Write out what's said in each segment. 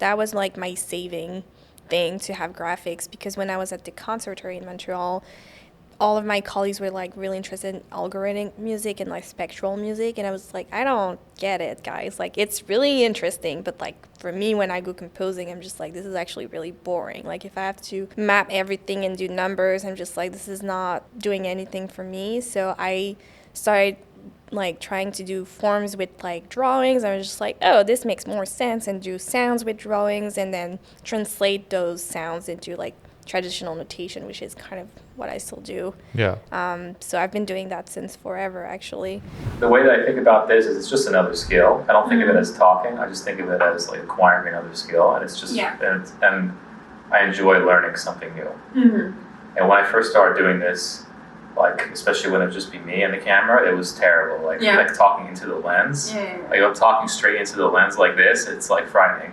that was like my saving thing to have graphics, because when I was at the Conservatoire in Montreal, all of my colleagues were like really interested in algorithmic music and like spectral music, and I was like, I don't get it, guys. Like, it's really interesting, but like for me, when I go composing, I'm just like, this is actually really boring. Like, if I have to map everything and do numbers, I'm just like, this is not doing anything for me. So I started like trying to do forms with like drawings. I was just like, oh, this makes more sense, and do sounds with drawings and then translate those sounds into like traditional notation, which is kind of what I still do. Yeah. So I've been doing that since forever, actually. The way that I think about this is it's just another skill. I don't think of it as talking. I just think of it as like acquiring another skill, and it's just and I enjoy learning something new. And when I first started doing this, like especially when it would just be me and the camera, it was terrible. Like talking into the lens. Like I'm talking straight into the lens like this, it's like frightening.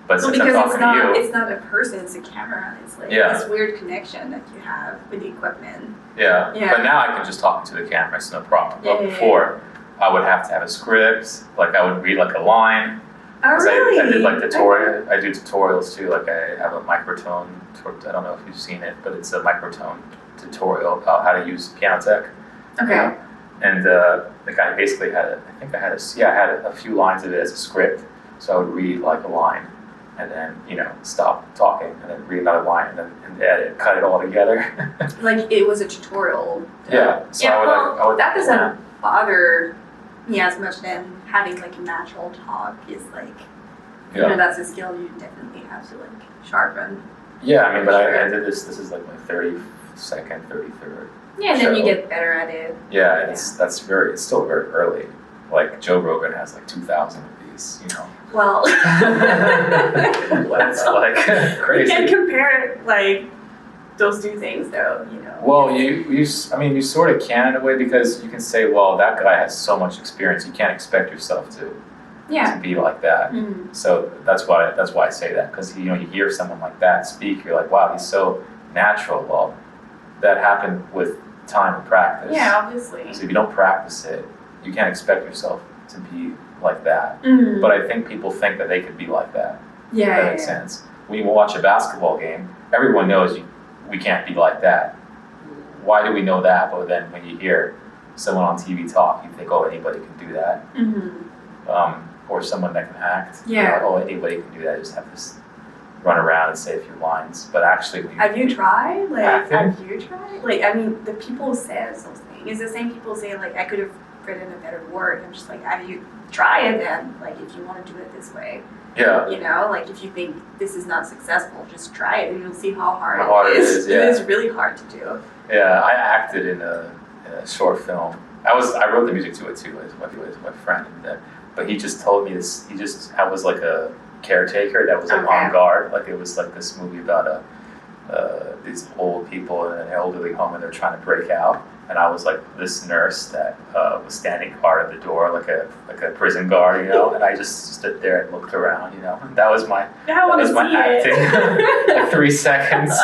But since I'm talking to you, it's not a person, it's a camera. It's like this weird connection that you have with the equipment. Yeah. But now I can just talk into the camera, it's no problem. But before, I would have to have a script, like I would read like a line. Oh, really? I did like tutorial. I do tutorials too. Like I have a microtone. I don't know if you've seen it, but it's a microtone tutorial about how to use piano tech. Okay. And the guy basically had I had a few lines of it as a script. So I would read like a line, and then stop talking, and then read another line, and then edit, cut it all together. Like it was a tutorial. Yeah. So I would that doesn't bother me as much than having like a natural talk is like, that's a skill you definitely have to like sharpen. Yeah, I mean, but I did this. This is like my 32nd, 33rd. Yeah, and then you get better at it. Yeah, and it's still very early. Like Joe Rogan has like 2,000 of these, Well, that's like crazy. You can compare like those two things, though. Well, you sort of can in a way, because you can say, well, that guy has so much experience. You can't expect yourself to be like that. So that's why I say that, because you hear someone like that speak, you're like, wow, he's so natural. Well, that happened with time and practice. Yeah, obviously. So if you don't practice it, you can't expect yourself to be like that. But I think people think that they could be like that. Yeah, that makes sense. When you watch a basketball game, everyone knows we can't be like that. Why do we know that? But then when you hear someone on TV talk, you think, oh, anybody can do that. Or someone that can act. Yeah. Oh, anybody can do that. You just have to run around and say a few lines. But actually, have you tried? Like, acting? have you tried? Like, I mean, the people say something. It's the same people say, like, I could have written a better word. I'm just like, have you tried it then? Like, if you want to do it this way. Yeah. Like if you think this is not successful, just try it and you'll see how hard it is. Yeah. It is really hard to do. Yeah, I acted in a short film. I wrote the music to it too, with my friend. But he just told me this. I was like a caretaker that was like on guard. Like it was like this movie about these old people in an elderly home, and they're trying to break out. And I was like this nurse that was standing guard at the door, like a prison guard, and I just stood there and looked around, That was my acting. Like 3 seconds,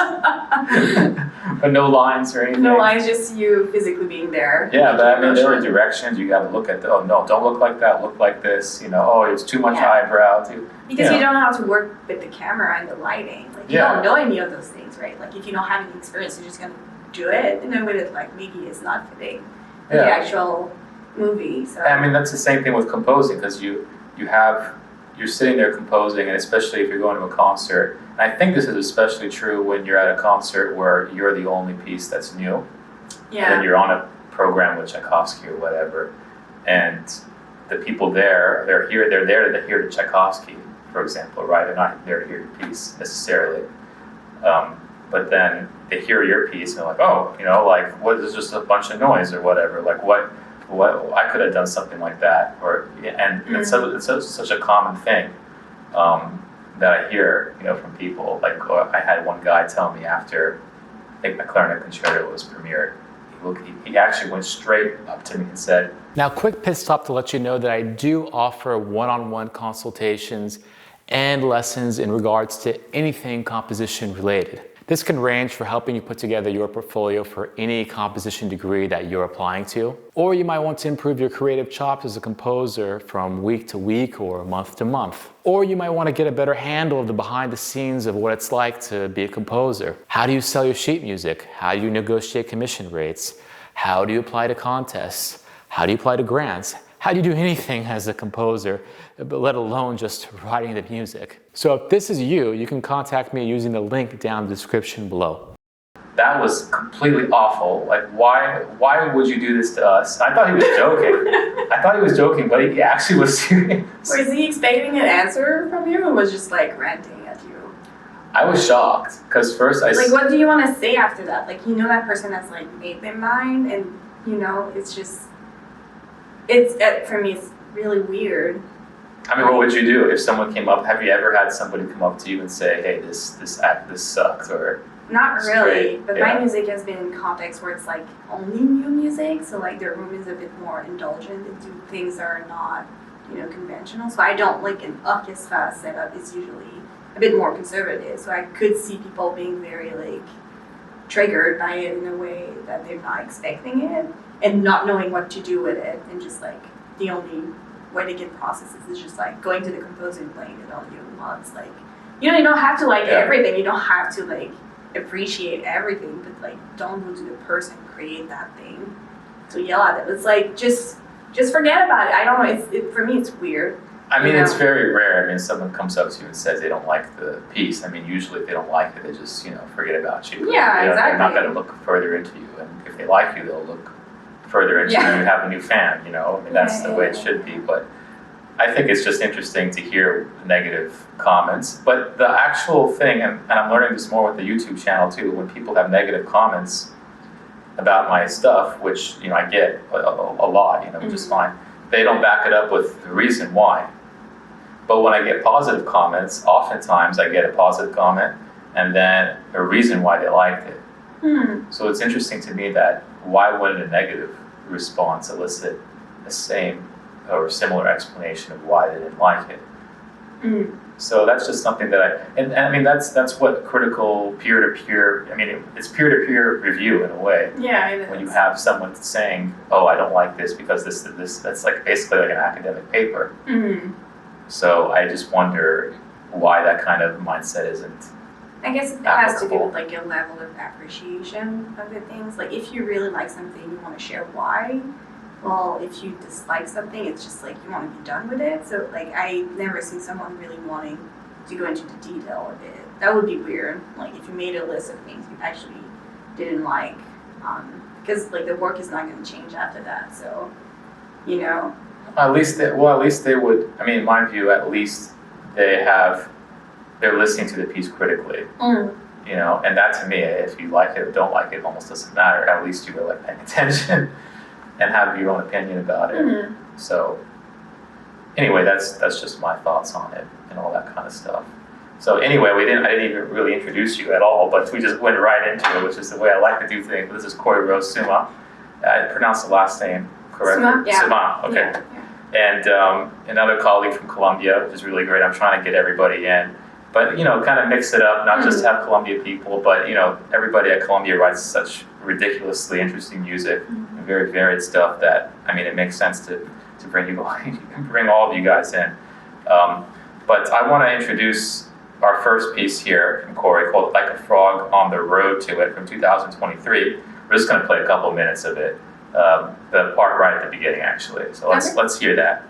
but no lines or anything. No lines, just you physically being there. Yeah, but I mean, there were directions. You got to look at. Oh no, don't look like that. Look like this. Oh, it's too much eyebrow. Because you don't know how to work with the camera and the lighting. Like you don't know any of those things, right? Like if you don't have any experience, you're just gonna do it, and then with it, like maybe it's not fitting the actual movie. So I mean, that's the same thing with composing, because you're sitting there composing, and especially if you're going to a concert. And I think this is especially true when you're at a concert where you're the only piece that's new. Yeah. And you're on a program with Tchaikovsky or whatever, and the people there, they're there to hear the Tchaikovsky, for example, right? They're not there to hear your piece necessarily. But then they hear your piece and they're like, oh, like, what is just a bunch of noise or whatever? Like, what I could have done something like that. It's such a common thing that I hear, from people. Like, I had one guy tell me after, I think my clarinet concerto was premiered, he actually went straight up to me and said, now, quick pit stop to let you know that I do offer one-on-one consultations and lessons in regards to anything composition related. This can range for helping you put together your portfolio for any composition degree that you're applying to. Or you might want to improve your creative chops as a composer from week to week or month to month. Or you might want to get a better handle of the behind the scenes of what it's like to be a composer. How do you sell your sheet music? How do you negotiate commission rates? How do you apply to contests? How do you apply to grants? How do you do anything as a composer, let alone just writing the music? So if this is you, you can contact me using the link down in the description below. That was completely awful. Like, why would you do this to us? I thought he was joking. But he actually was serious. Was he expecting an answer from you, or was just like ranting at you? I was shocked, because first like, what do you want to say after that? Like, you know, that person has like made their mind, and you know, it's just, for me, it's really weird. I mean, what would you do if someone came up? Have you ever had somebody come up to you and say, "Hey, this sucks," or? Not really, but yeah. My music has been in contexts where it's like only new music, so like their room is a bit more indulgent and do things that are not, you know, conventional. So I don't like an orchestra setup is usually a bit more conservative. So I could see people being very like triggered by it in a way that they're not expecting it and not knowing what to do with it, and just like the only way to get processes is just like going to the composer and playing it on you. Well, it's like, you know, you don't have to like everything. You don't have to like appreciate everything, but like don't go to the person create that thing to yell at them. It's like just forget about it. I don't know. For me, it's weird. I mean, it's very rare. I mean, someone comes up to you and says they don't like the piece. I mean, usually if they don't like it, they just, you know, forget about you. Yeah, exactly. They're not going to look further into you, and if they like you, they'll look further into you and have a new fan. You know, I mean, that's the way it should be. But I think it's just interesting to hear negative comments. But the actual thing, and I'm learning this more with the YouTube channel too, when people have negative comments about my stuff, which, you know, I get a lot, you know, which is fine, they don't back it up with the reason why. But when I get positive comments, oftentimes I get a positive comment and then a reason why they liked it. So it's interesting to me that why wouldn't a negative response elicit the same or similar explanation of why they didn't like it? So that's just something that and I mean, that's what critical peer-to-peer, I mean, it's peer-to-peer review in a way. Yeah, it is. When you have someone saying, oh, I don't like this because this, that's like basically like an academic paper. So I just wonder why that kind of mindset isn't I guess it has to do with like your level of appreciation of the things. Like if you really like something, you want to share why. Well, if you dislike something, it's just like you want to be done with it. So like I never seen someone really wanting to go into the detail of it. That would be weird. Like if you made a list of things you actually didn't like, because like the work is not going to change after that. So, you know. At least they would. I mean, in my view, at least they're listening to the piece critically. You know, and that to me, if you like it or don't like it, almost doesn't matter. At least you were like paying attention and have your own opinion about it. So anyway, that's just my thoughts on it and all that kind of stuff. So anyway, I didn't even really introduce you at all, but we just went right into it, which is the way I like to do things. This is Corie Rose Soumah. I pronounced the last name correctly. Soumah, yeah. Soumah, okay. Yeah. And another colleague from Columbia, which is really great. I'm trying to get everybody in. But, you know, kind of mix it up, not just have Columbia people, but, you know, everybody at Columbia writes such ridiculously interesting music and very varied stuff that, I mean, it makes sense to bring bring all of you guys in. But I want to introduce our first piece here from Corie called Like a Frog on the Road to It from 2023. We're just going to play a couple minutes of it, the part right at the beginning, actually. So let's hear that.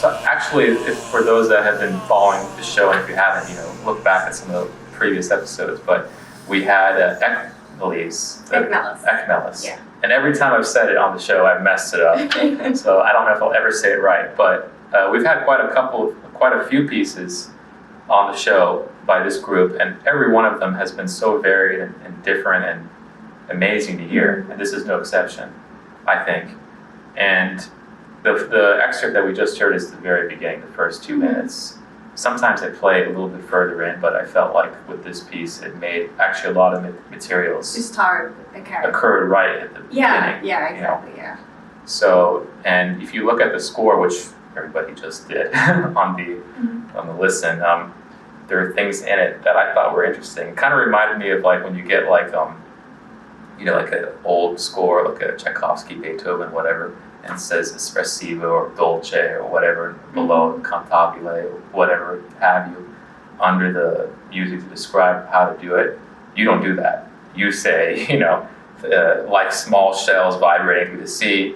So actually, if for those that have been following the show, and if you haven't, look back at some of the previous episodes, but we had Ekmeles. Ekmeles. Yeah. And every time I've said it on the show, I've messed it up. So I don't know if I'll ever say it right, but we've had quite a few pieces on the show by this group, and every one of them has been so varied and different and amazing to hear, and this is no exception, I think. And the excerpt that we just heard is the very beginning, the first 2 minutes. Sometimes I play a little bit further in, but I felt like with this piece, it made actually a lot of materials occurred right at the beginning. Yeah, exactly, yeah. So, and if you look at the score, which everybody just did on the listen, there are things in it that I thought were interesting. It kind of reminded me of like when you get like like an old score, like a Tchaikovsky, Beethoven, whatever, and it says espressivo or dolce or whatever below, cantabile, or whatever have you, under the music to describe how to do it. You don't do that. You say, like small shells vibrating through the sea,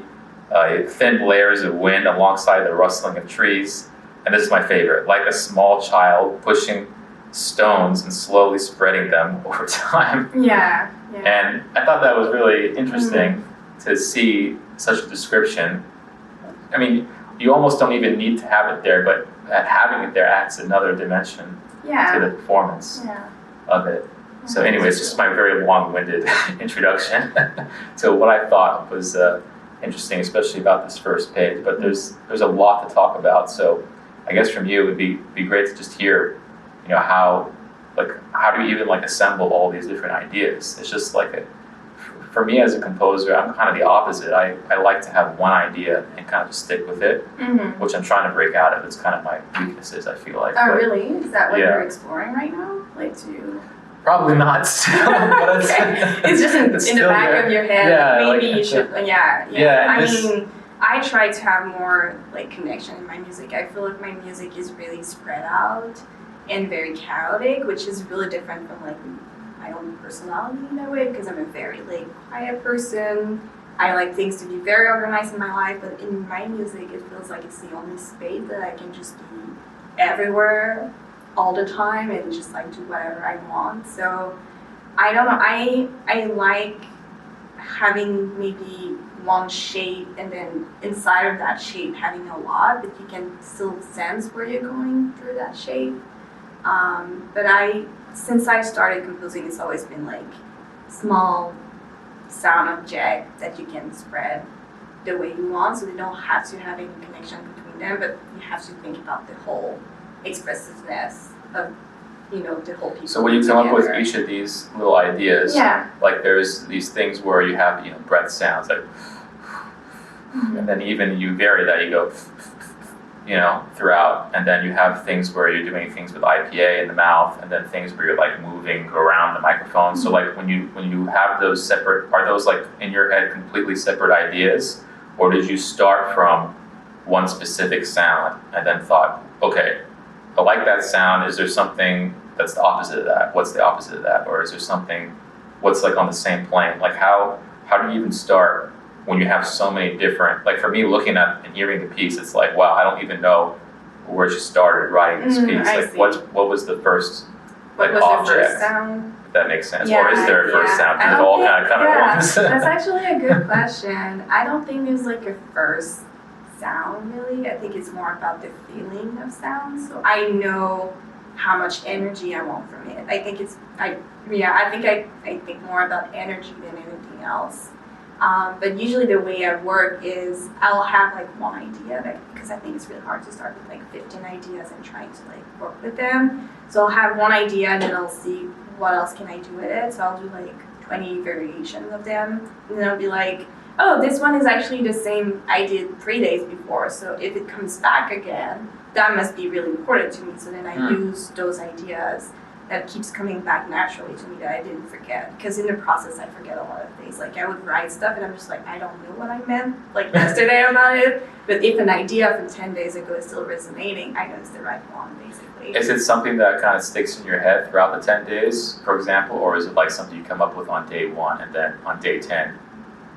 thin layers of wind alongside the rustling of trees. And this is my favorite, like a small child pushing stones and slowly spreading them over time. Yeah. And I thought that was really interesting to see such a description. I mean, you almost don't even need to have it there, but having it there adds another dimension to the performance of it. So anyways, just my very long-winded introduction to what I thought was interesting, especially about this first page. But there's a lot to talk about. So I guess from you, it would be great to just hear, how do you even assemble all these different ideas? It's just for me as a composer, I'm kind of the opposite. I like to have one idea and kind of just stick with it, which I'm trying to break out of. It's kind of my weaknesses, I feel like. Oh, really? Is that what you're exploring right now? Probably not still, but it's just in the back of your head. Yeah, maybe you should. I try to have more connection in my music. I feel like my music is really spread out and very chaotic, which is really different from my own personality in a way, because I'm a very quiet person. I like things to be very organized in my life, but in my music, it feels like it's the only space that I can just be everywhere all the time and just do whatever I want. So I don't know, I like having maybe one shape and then inside of that shape having a lot, but you can still sense where you're going through that shape. But since I started composing, it's always been small sound object that you can spread the way you want, so they don't have to have any connection between them, but you have to think about the whole expressiveness of the whole piece. So when you come up with each of these little ideas, there's these things where you have breath sounds and then even you vary that, you go throughout, and then you have things where you're doing things with IPA in the mouth, and then things where you're moving around the microphone. So when you have those separate, are those in your head completely separate ideas, or did you start from one specific sound and then thought, okay, I like that sound, is there something that's the opposite of that? What's the opposite of that? Or is there something, what's on the same plane? How do you even start when you have so many different, for me looking at and hearing the piece, it's wow, I don't even know where she started writing this piece. What was the first object? The first sound? If that makes sense. Or is there a first sound? Because it all kind of That's actually a good question. I don't think there's a first sound really. I think it's more about the feeling of sound. So I know how much energy I want from it. I think I think more about energy than anything else. But usually the way I work is I'll have one idea, because I think it's really hard to start with 15 ideas and trying to work with them. So I'll have one idea and then I'll see what else can I do with it. So I'll do 20 variations of them, and then I'll be oh, this one is actually the same I did 3 days before. So if it comes back again, that must be really important to me. So then I use those ideas that keeps coming back naturally to me that I didn't forget. Because in the process, I forget a lot of things. I would write stuff and I'm just I don't know what I meant yesterday about it. But if an idea from 10 days ago is still resonating, I know it's the right one, basically. Is it something that kind of sticks in your head throughout the 10 days, for example? Or is it something you come up with on day 1 and then on day 10,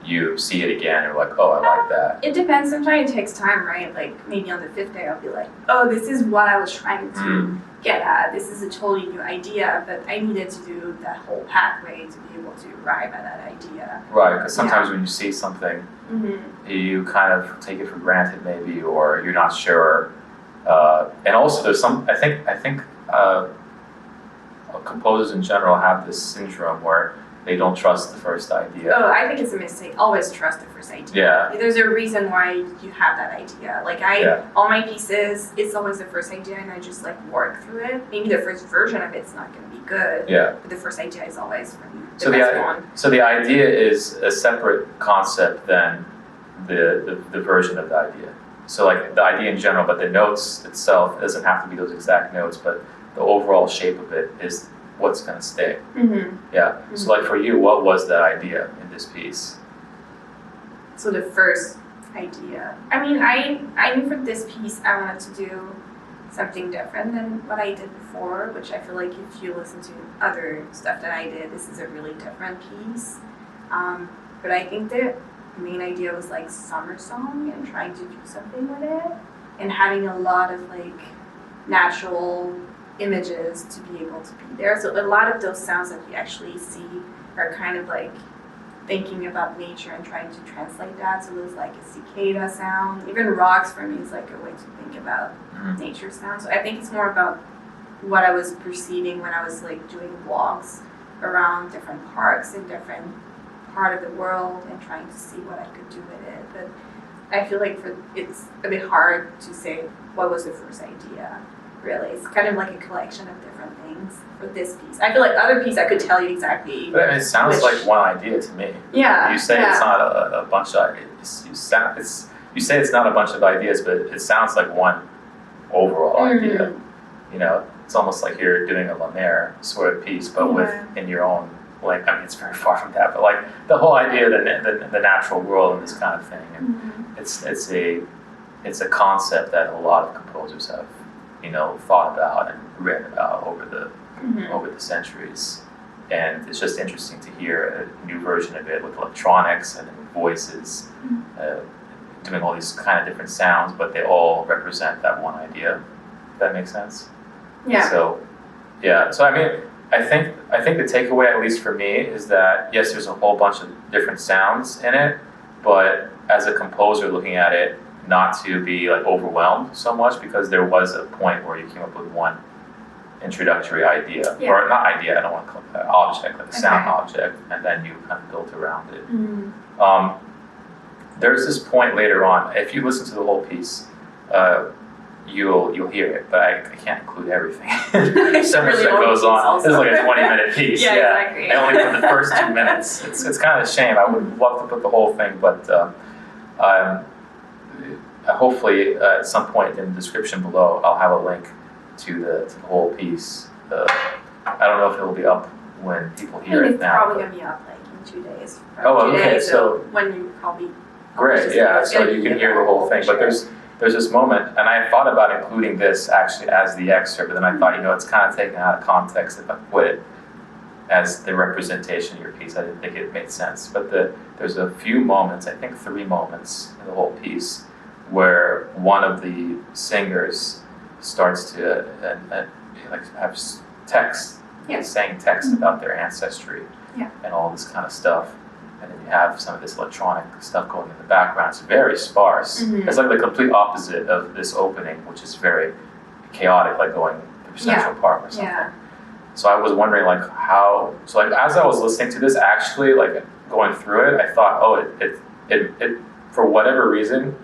you see it again and you're like, oh, I like that? It depends. Sometimes it takes time, right? Like maybe on the 5th day I'll be like, oh, this is what I was trying to get at. This is a totally new idea, but I needed to do that whole pathway to be able to arrive at that idea. Right, because sometimes when you see something, you kind of take it for granted maybe, or you're not sure. And also there's some, I think composers in general have this syndrome where they don't trust the first idea. Oh, I think it's a mistake. Always trust the first idea. Yeah. There's a reason why you have that idea. Like all my pieces, it's always the first idea, and I just like work through it. Maybe the first version of it's not going to be good. Yeah. But the first idea is always for me So the idea is a separate concept than the version of the idea. So like the idea in general, but the notes itself doesn't have to be those exact notes, but the overall shape of it is what's going to stay. Yeah. So like for you, what was that idea in this piece? So the first idea, I mean, I knew for this piece I wanted to do something different than what I did before, which I feel like if you listen to other stuff that I did, this is a really different piece. But I think the main idea was like summer song and trying to do something with it and having a lot of like natural images to be able to be there. So a lot of those sounds that you actually see are kind of like thinking about nature and trying to translate that. So there's like a cicada sound. Even rocks for me is like a way to think about nature sound. So I think it's more about what I was perceiving when I was like doing walks around different parks in different part of the world and trying to see what I could do with it. But I feel like it's a bit hard to say what was the first idea. Really, it's kind of like a collection of different things for this piece. I feel like other piece I could tell you exactly. But I mean, it sounds like one idea to me. Yeah. You say it's not a bunch of ideas. You say it's not a bunch of ideas, but it sounds like one overall idea. You know, it's almost like you're doing a Lanier sort of piece, but in your own. Like, I mean, it's very far from that, but like the whole idea of the natural world and this kind of thing, and it's a concept that a lot of composers have, you know, thought about and read about over the centuries, and it's just interesting to hear a new version of it with electronics and voices, doing all these kind of different sounds, but they all represent that one idea. If that makes sense? Yeah. So I mean. I think the takeaway, at least for me, is that yes, there's a whole bunch of different sounds in it, but as a composer looking at it, not to be like overwhelmed so much, because there was a point where you came up with one introductory idea, or not idea, I don't want to call it an object, like a sound object, and then you kind of built around it. There's this point later on, if you listen to the whole piece, you'll hear it, but I can't include everything. So much that goes on. This is like a 20-minute piece. Exactly. I only put the first 2 minutes. It's kind of a shame. I would love to put the whole thing, but hopefully at some point in the description below, I'll have a link to the whole piece. I don't know if it'll be up when people hear it now. It's probably going to be up like in 2 days. So when you probably... Great, so you can hear the whole thing. But there's this moment, and I thought about including this actually as the excerpt, but then I thought, it's kind of taken out of context if I put it as the representation of your piece. I didn't think it made sense. But there's a few moments, I think 3 moments in the whole piece, where one of the singers starts to have text, saying text about their ancestry and all this kind of stuff. And then you have some of this electronic stuff going in the background. It's very sparse. It's like the complete opposite of this opening, which is very chaotic, like going through Central Park or something. Yeah. So I was wondering, like, how. So, like, as I was listening to this, actually, like, going through it, I thought, oh, it for whatever reason,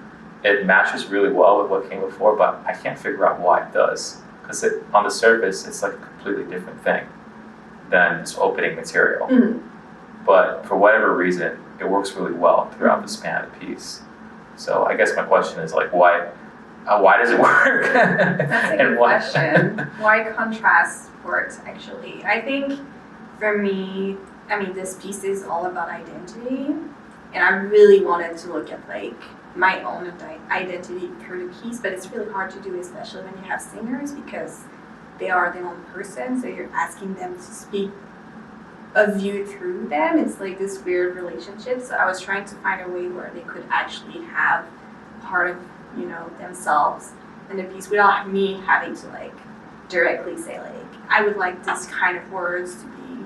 it matches really well with what came before, but I can't figure out why it does, because on the surface, it's like a completely different thing than its opening material. But for whatever reason, it works really well throughout the span of the piece. So I guess my question is, like, why does it work? That's a good question. Why contrast works, actually? I think for me, this piece is all about identity, and I really wanted to look at like my own identity through the piece, but it's really hard to do, especially when you have singers, because they are their own person, so you're asking them to speak a view through them. It's like this weird relationship. So I was trying to find a way where they could actually have part of, you know, themselves in the piece without me having to like directly say like, I would like this kind of words to be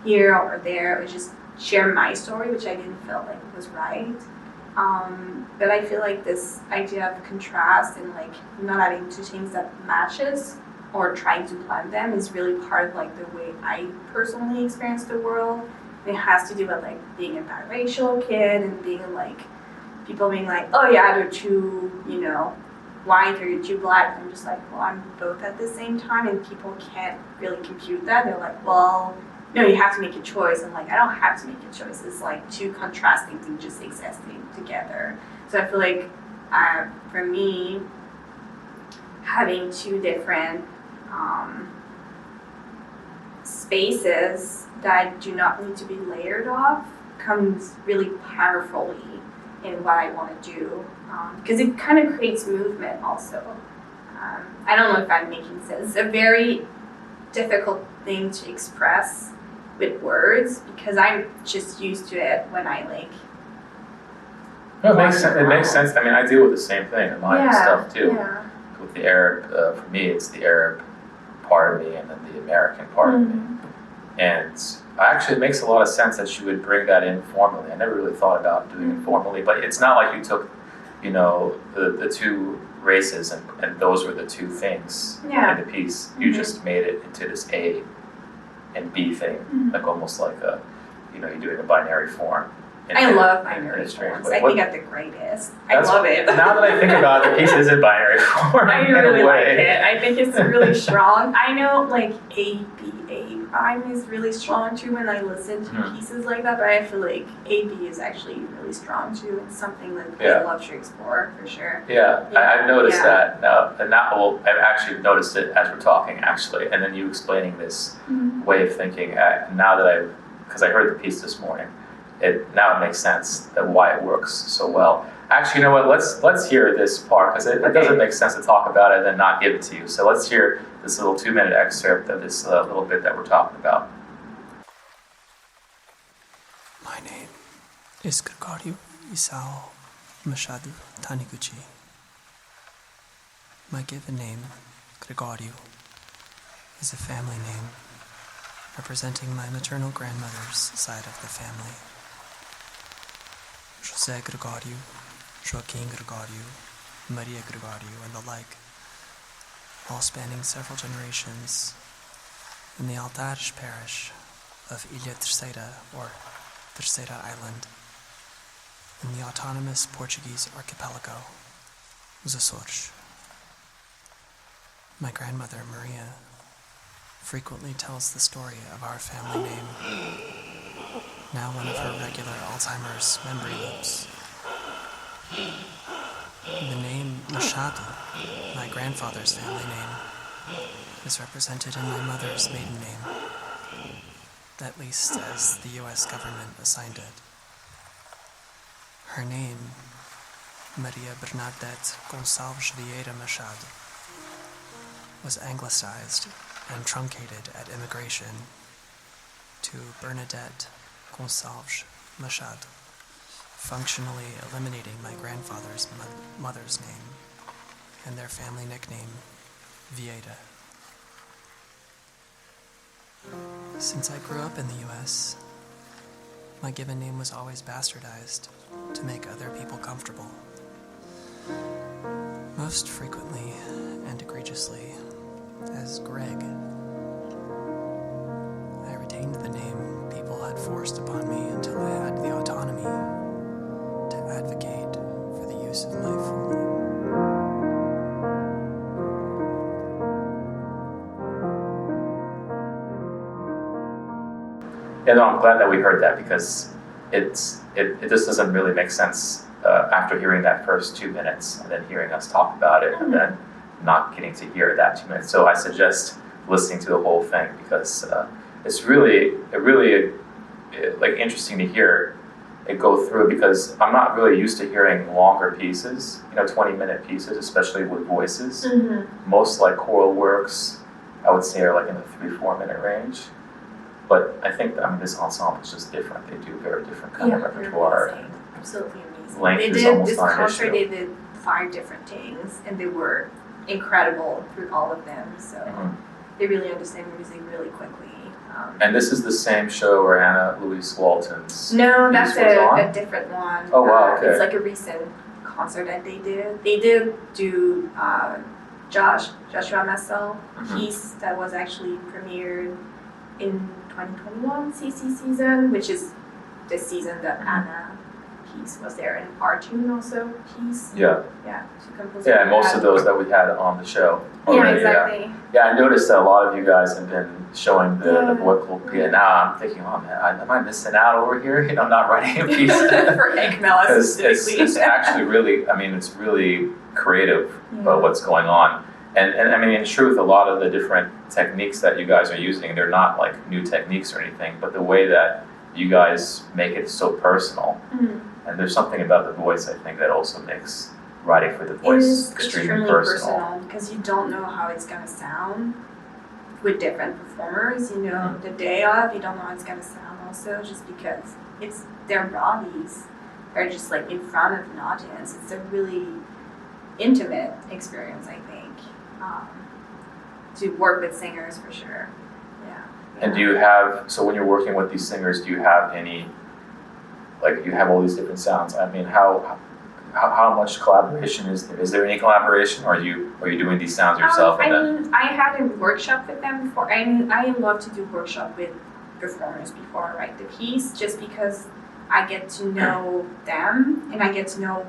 here or there, or just share my story, which I didn't feel like was right. But I feel like this idea of contrast and like not having two things that matches or trying to blend them is really part of like the way I personally experience the world. And it has to do with like being a biracial kid and being like people being like, oh yeah, they're too, you know, white or you're too black. I'm just like, well, I'm both at the same time, and people can't really compute that. They're like, well, no, you have to make a choice. I'm like, I don't have to make a choice. It's like two contrasting things just existing together. So I feel like for me, having two different spaces that do not need to be layered off comes really powerfully in what I want to do, because it kind of creates movement also. I don't know if I'm making sense. It's a very difficult thing to express with words because I'm just used to it when I like. No, it makes sense. I mean, I deal with the same thing in my stuff too. Yeah. With the Arab, for me, it's the Arab part of me and then the American part of me. And actually, it makes a lot of sense that you would bring that in formally. I never really thought about doing it formally, but it's not like you took, you know, the two races and those were the two things in the piece. You just made it into this A and B thing, like almost like a, you know, you're doing a binary form. I love binary forms. I think I'm the greatest. I love it. Now that I think about it, the piece is a binary form. I really like it. I think it's really strong. I know like ABA prime is really strong too when I listen to pieces like that, but I feel like AB is actually really strong too. It's something that I love to explore for sure. Yeah, I've noticed that now. And now, well, I've actually noticed it as we're talking actually, and then you explaining this way of thinking. Now that because I heard the piece this morning. Now it makes sense that why it works so well. Actually, you know what? Let's hear this part because it doesn't make sense to talk about it and then not give it to you. So let's hear this little 2-minute excerpt of this little bit that we're talking about. My name is Gregorio Isao Machado Taniguchi. My given name, Gregorio, is a family name representing my maternal grandmother's side of the family. José Gregorio, Joaquim Gregorio, Maria Gregorio, and the like, all spanning several generations in the Altares parish of Ilha Terceira, or Terceira Island, in the autonomous Portuguese archipelago, os Açores. My grandmother, Maria, frequently tells the story of our family name, now one of her regular Alzheimer's memory loops. The name Machado, my grandfather's family name, is represented in my mother's maiden name, at least as the U.S. government assigned it. Her name, Maria Bernadette Gonçalves Vieira Machado, was anglicized and truncated at immigration to Bernadette Gonçalves Machado, functionally eliminating my grandfather's mother's name and their family nickname, Vieira. Since I grew up in the U.S., my given name was always bastardized to make other people comfortable. Most frequently and egregiously as Greg. I retained the name people had forced upon me until I had the autonomy to advocate for the use of my full name. Yeah, no, I'm glad that we heard that because it just doesn't really make sense after hearing that first 2 minutes and then hearing us talk about it and then not getting to hear that 2 minutes. So I suggest listening to the whole thing because it's really like interesting to hear it go through because I'm not really used to hearing longer pieces, 20-minute pieces, especially with voices. Most like choral works, I would say, are like in the 3-4 minute range. But I think, I mean, this ensemble is just different. They do very different kind of repertoire. Amazing. Absolutely amazing. Length They is did almost this not an concert. issue. They did 5 different things, and they were incredible through all of them. So they really understand music really quickly. And this is the same show where Anna Louise Walton's No, that's piece was on? a different one. Oh, wow, okay. It's like a recent concert that they did. They did do Joshua Massel piece that was actually premiered in 2021 CC season, which is the season that Anna piece was there, and Arjun also piece. Yeah. Yeah, two composers. Yeah, and most of those that we had on the show Yeah, already. exactly. Yeah, I noticed that a lot of you guys have been showing the Yeah. vocal piece. Now I'm thinking, oh man, am I missing out over here? You know, not writing a piece. For Ekmeles It's specifically. actually really, I mean, it's really creative about what's going on. And I mean, in truth, a lot of the different techniques that you guys are using, they're not like new techniques or anything, but the way that you guys make it so personal. And there's something about the voice, I think, that also makes writing for the It voice is extremely extremely personal. because you don't know how it's gonna sound with different performers. You know, the day of, you don't know how it's gonna sound. Also, just because it's their bodies are just like in front of an audience. It's a really intimate experience, I think, to work with singers for sure. Yeah. And do you have, so when you're working with these singers, do you have any, like you have all these different sounds? I mean, how much collaboration is there? Is there any collaboration, or are you doing these sounds yourself? I had a workshop with them before. I love to do workshop with performers before I write the piece, just because I get to know them and I get to know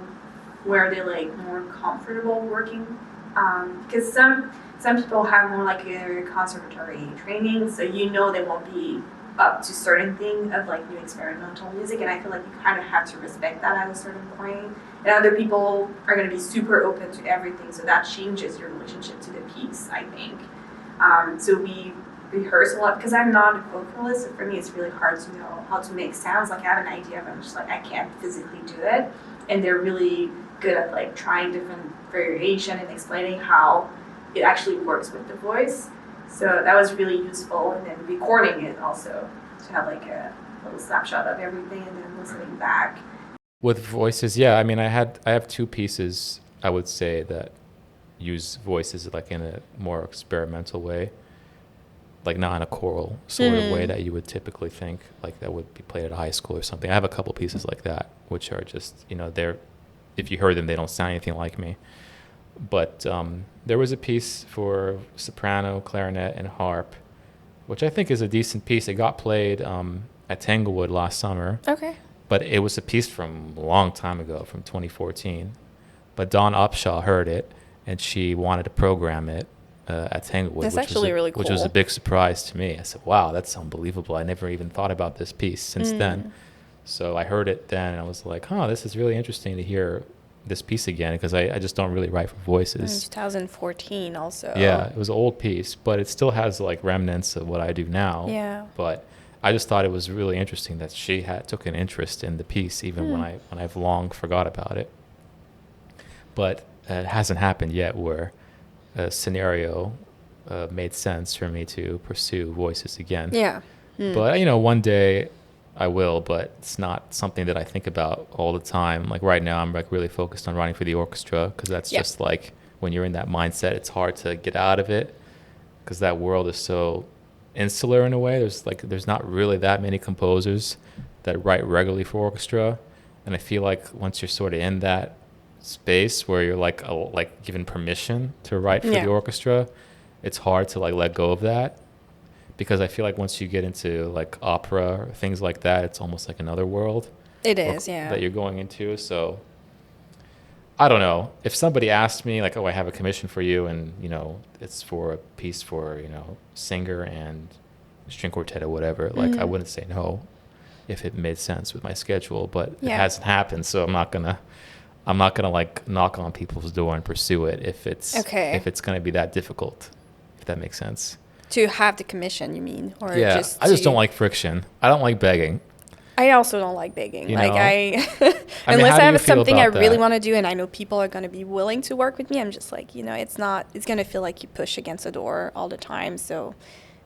where they're like more comfortable working. Because some people have more like a conservatory training, so you know they won't be up to certain thing of like new experimental music, and I feel like you kind of have to respect that at a certain point. And other people are going to be super open to everything, so that changes your relationship to the piece, I think. So we rehearse a lot because I'm not a vocalist, so for me it's really hard to know how to make sounds. Like I have an idea, but I'm just like I can't physically do it, and they're really good at like trying different variation and explaining how it actually works with the voice. So that was really useful, and then recording it also to have like a little snapshot of everything and then listening back. With voices, yeah, I mean, I have 2 pieces, I would say, that use voices like in a more experimental way, like not in a choral sort of way that you would typically think like that would be played at a high school or something. I have a couple pieces like that, which are just, you know, they're, if you heard them, they don't sound anything like me. But there was a piece for soprano, clarinet, and harp, which I think is a decent piece. It got played at Tanglewood last summer. Okay. But it was a piece from a long time ago, from 2014. But Dawn Upshaw heard it, and she wanted to program it at Tanglewood. That's actually really cool. Which was a big surprise to me. I said, wow, that's unbelievable. I never even thought about this piece since then. So I heard it then, and I was like, oh, this is really interesting to hear this piece again, because I just don't really write for voices. 2014 also. Yeah, it was an old piece, but it still has like remnants of what I do now. Yeah. But I just thought it was really interesting that she took an interest in the piece, even when I've long forgot about it. But it hasn't happened yet where a scenario made sense for me to pursue voices again. Yeah. But, you know, one day I will, but it's not something that I think about all the time. Like right now, I'm like really focused on writing for the orchestra, because that's just like when you're in that mindset, it's hard to get out of it, because that world is so insular in a way. There's not really that many composers that write regularly for orchestra, and I feel like once you're sort of in that space where you're like given permission to write for the orchestra, it's hard to like let go of that. Because I feel like once you get into like opera or things like that, it's almost like another world. It is, yeah. That you're going into. So I don't know. If somebody asked me like, oh, I have a commission for you, and you know, it's for a piece for, you know, singer and string quartet or whatever, like I wouldn't say no if it made sense with my schedule. But it hasn't happened, so I'm not gonna like knock on people's door and pursue it if it's gonna be that difficult, if that makes sense. To have the commission, you mean? Or I just don't like friction. I don't like begging. I also don't like begging. You like know? Unless I have something I really that? want to do and I know people are going to be willing to work with me, I'm just like, you know, it's going to feel like you push against a door all the time. So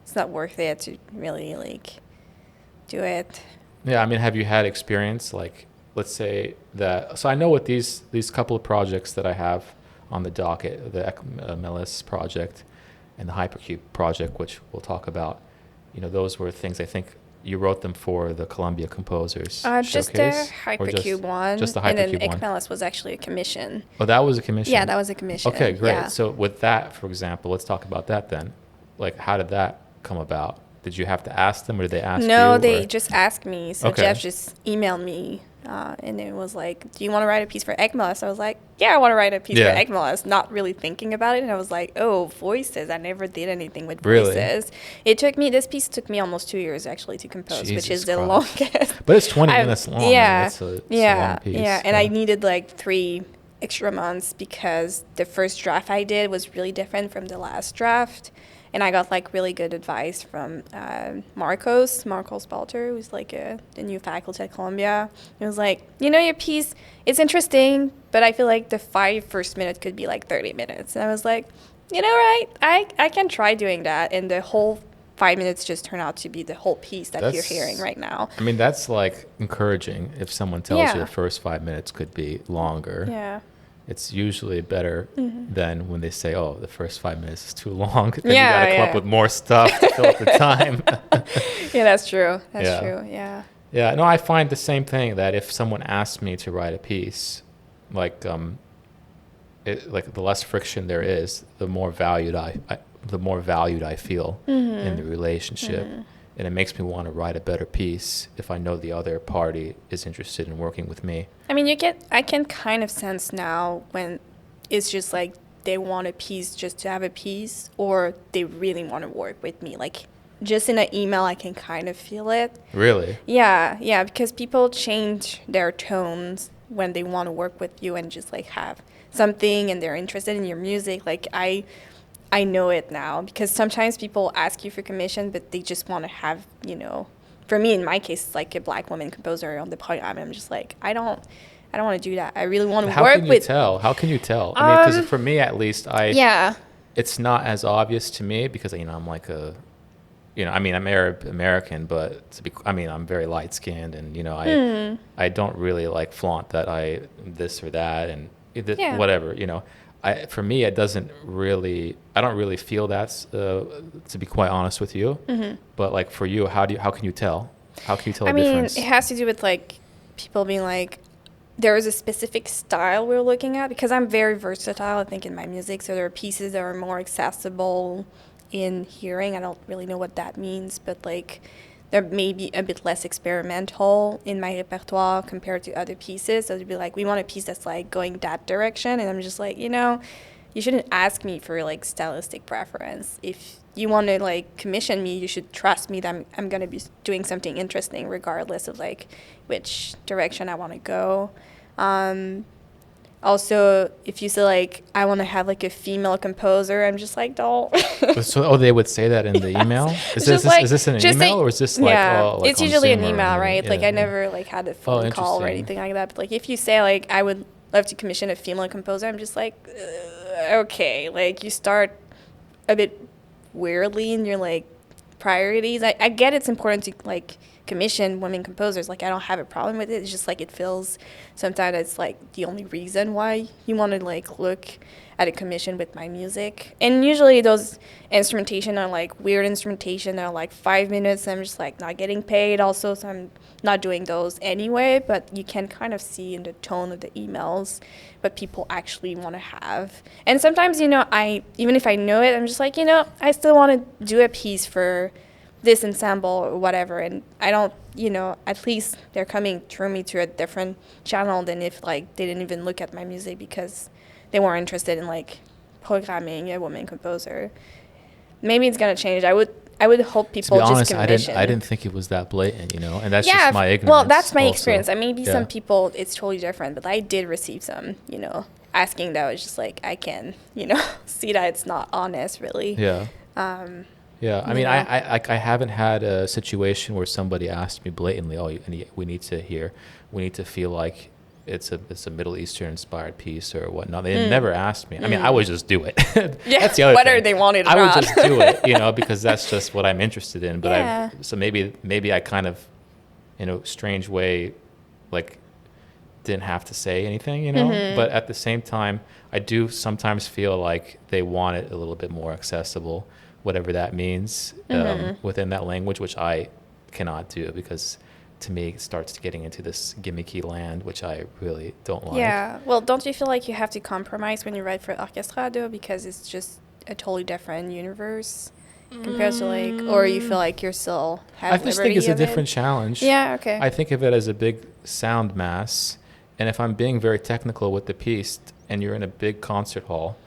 it's not worth it to really like do it. Yeah, I mean, have you had experience, like, let's say that, so I know with these couple of projects that I have on the docket, the Ekmeles project and the Hypercube project, which we'll talk about, you know, those were things I think you wrote them for the Columbia Composers Just the Showcase? Hypercube one. Just the And then Hypercube one. Ekmeles was actually a commission. Oh, that was a commission? Yeah, that was a commission. Okay, great. Yeah. So with that, for example, let's talk about that then. Like, how did that come about? Did you have to ask them, or did they ask you? No, they or? just asked me. So Okay. Jeff just emailed me, and it was like, "Do you want to write a piece for Ekmeles?" I was like, "Yeah, I want to write a piece Yeah. for Ekmeles." Not really thinking about it, and I was like, "Oh, voices! I never did anything with Really? voices." This piece took me almost 2 years actually to compose, which Jesus is the Christ. longest. But it's 20 minutes long. Yeah, It's a yeah, long piece. yeah. And I needed like 3 extra months because the first draft I did was really different from the last draft. And I got like really good advice from Marcos Balter, who's like the new faculty at Columbia. It was like, you know, your piece, it's interesting, but I feel like the 5 first minutes could be like 30 minutes. And I was like, you know, right, I can try doing that. And the whole 5 minutes just turned out to be the whole piece that you're hearing right now. I mean, that's like encouraging if someone tells Yeah. you the first 5 minutes could be longer. Yeah. It's usually better than when they say, oh, the first 5 minutes is too long. Then Yeah, you got to come up with more stuff to fill up the time. Yeah, that's true. That's Yeah. true. Yeah. Yeah, no, I find the same thing, that if someone asks me to write a piece, like the less friction there is, the more valued I feel in the relationship. And it makes me want to write a better piece if I know the other party is interested in working with me. I mean, I can kind of sense now when it's just like they want a piece just to have a piece, or they really want to work with me. Like, just in an email, I can kind of feel it. Really? Yeah, because people change their tones when they want to work with you and just like have something and they're interested in your music. Like, I know it now, because sometimes people ask you for commission, but they just want to have, you know, for me, in my case, it's like a Black woman composer on the program. I'm just like, I don't want to do that. I really want to work with. How can you tell? I mean, because for me, at least, it's not as obvious to me, because, you know, I'm like I'm Arab American, but I'm very light skinned, and, you know, I don't really like flaunt that I this or that and whatever, you know. For me, I don't really feel that, to be quite honest with you. But like for you, how can you tell? How can you tell the difference? It has to do with like people being like, there is a specific style we're looking at, because I'm very versatile, I think, in my music. So there are pieces that are more accessible in hearing. I don't really know what that means, but like they're maybe a bit less experimental in my repertoire compared to other pieces. So it'd be like, we want a piece that's like going that direction. And I'm just like, you know, you shouldn't ask me for like stylistic preference. If you want to like commission me, you should trust me that I'm going to be doing something interesting regardless of like which direction I want to go. Also, if you say like, I want to have like a female composer, I'm just like, don't. So, they would say that in the email? Is this an email, or is this like, like it's usually an Zoom email, right? Yeah, like I never like had a phone call or anything like that. But like if you say like, I would love to commission a female composer, I'm just like, okay. Like you start a bit weirdly in your like priorities. I get it's important to like commission women composers. Like I don't have a problem with it. It's just like it feels sometimes it's like the only reason why you want to like look at a commission with my music. And usually those instrumentation are like weird instrumentation that are like 5 minutes. And I'm just like not getting paid also, so I'm not doing those anyway. But you can kind of see in the tone of the emails what people actually want to have. And sometimes, you know, even if I know it, I'm just like, you know, I still want to do a piece for this ensemble or whatever, and I don't, you know, at least they're coming through me to a different channel than if like they didn't even look at my music because they weren't interested in like programming a woman composer. Maybe it's gonna change. I would hope people to be just honest, commission. I didn't think it was that blatant, you know, and that's just my ignorance. Well, that's my also. experience. Maybe some people it's totally different, but I did receive some, you know, asking that was just like I can, you know, see that it's not honest, really. Yeah. Yeah, I mean, I haven't had a situation where somebody asked me blatantly, "Oh, we need to feel like it's a Middle Eastern inspired piece or whatnot." They never asked me. I mean, I would just do it. Yeah, that's the other whether thing. they wanted it or I would not. just do it, you know, because that's just what I'm interested in. But Yeah. so maybe I kind of in a strange way, like didn't have to say anything, you know. But at the same time, I do sometimes feel like they want it a little bit more accessible, whatever that means, within that language, which I cannot do, because to me it starts getting into this gimmicky land, which I really don't like. Yeah. Well, don't you feel like you have to compromise when you write for orchestra though, because it's just a totally different universe compared to like, or you feel like you're still have I just think it's a different challenge. Yeah. Okay. I think of it as a big sound mass, and if I'm being very technical with the piece and you're in a big concert hall,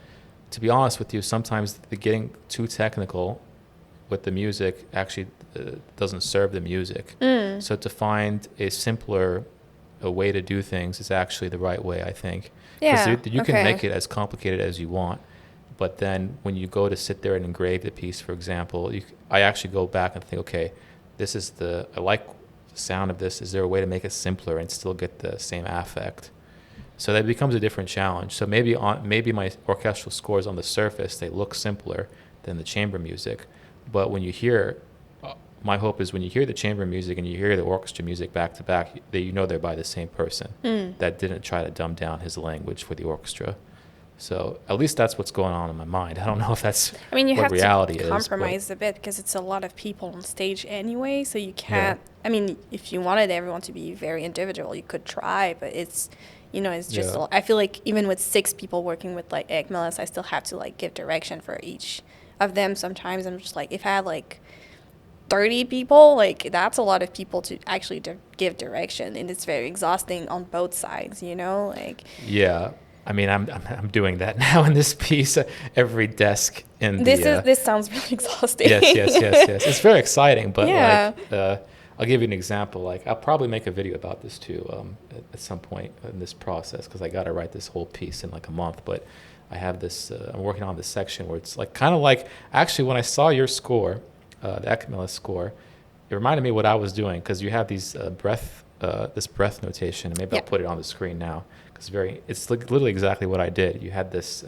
to be honest with you, sometimes the getting too technical with the music actually doesn't serve the music. So to find a simpler way to do things is actually the right way, I think. Yeah. Because you can make it as complicated as you want, but then when you go to sit there and engrave the piece, for example, I actually go back and think, okay, I like the sound of this. Is there a way to make it simpler and still get the same affect? So that becomes a different challenge. So maybe my orchestral scores on the surface, they look simpler than the chamber music, but when you hear, my hope is when you hear the chamber music and you hear the orchestra music back to back, you know they're by the same person that didn't try to dumb down his language for the orchestra. So at least that's what's going on in my mind. I don't know if that's what reality is. You have to compromise a bit because it's a lot of people on stage anyway, so you can't, I mean, if you wanted everyone to be very individual, you could try, but it's, you know, it's just, I feel like even with 6 people working with like Ekmeles, I still have to like give direction for each of them. Sometimes I'm just like, if I had like 30 people, like that's a lot of people to actually give direction, and it's very exhausting on both sides, you know, like. Yeah. I mean, I'm doing that now in this piece. Every desk in this sounds really exhausting. Yes. It's very exciting, but like, I'll give you an example. Like, I'll probably make a video about this too at some point in this process, because I got to write this whole piece in like a month. But I have this. I'm working on this section where it's like kind of like, actually, when I saw your score, the Ekmeles score, it reminded me what I was doing, because you have these this breath notation, and maybe I'll put it on the screen now. It's like literally exactly what I did. You had this,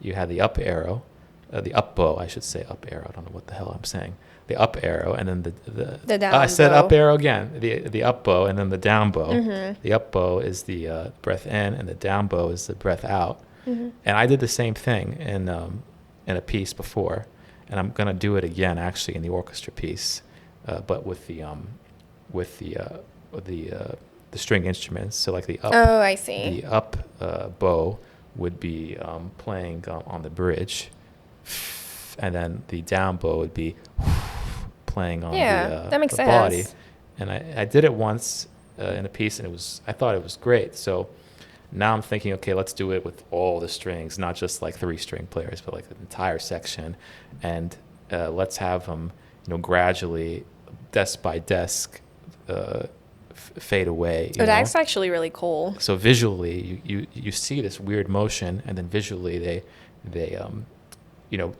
you had the up arrow, the up bow, I should say up arrow. I don't know what the hell I'm saying. The up arrow, and then the down I said bow. Up arrow again. The up bow, and then the down bow. The up bow is the breath in, and the down bow is the breath out. And I did the same thing in a piece before, and I'm gonna do it again actually in the orchestra piece, but with the string instruments. So like the up, I see. The up bow would be playing on the bridge, and then the down bow would be playing on that makes the sense. body. And I did it once in a piece, and I thought it was great. So now I'm thinking, okay, let's do it with all the strings, not just like 3 string players, but like the entire section, and let's have them, gradually, desk by desk, fade away. That's actually really cool. So visually, you see this weird motion, and then visually they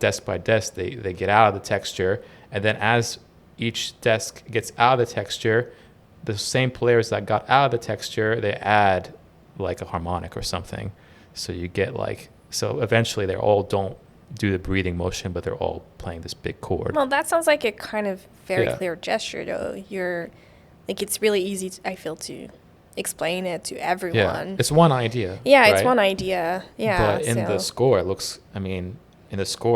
desk by desk they get out of the texture, and then as each desk gets out of the texture, the same players that got out of the texture, they add like a harmonic or something. So you get so eventually they all don't do the breathing motion, but they're all playing this big chord. Well, that sounds like a kind of very clear gesture, though. It's really easy, I feel, to explain it to everyone. Yeah, it's one idea. Yeah, right? It's one idea. Yeah. But in the score,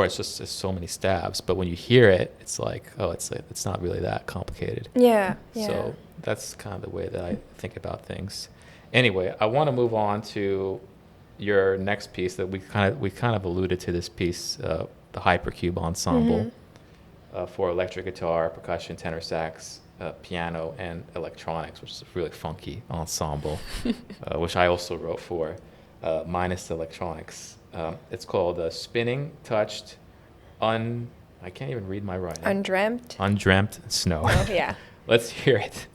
it's just so many stabs. But when you hear it, it's like, it's not really that complicated. Yeah. So that's kind of the way that I think about things. Anyway, I want to move on to your next piece that we kind of alluded to this piece, the Hypercube ensemble, for electric guitar, percussion, tenor sax, piano, and electronics, which is a really funky ensemble, which I also wrote for, minus the electronics. It's called Spinning, Touched, I can't even read my writing. Undreamt Snow. Oh, yeah. Let's hear it.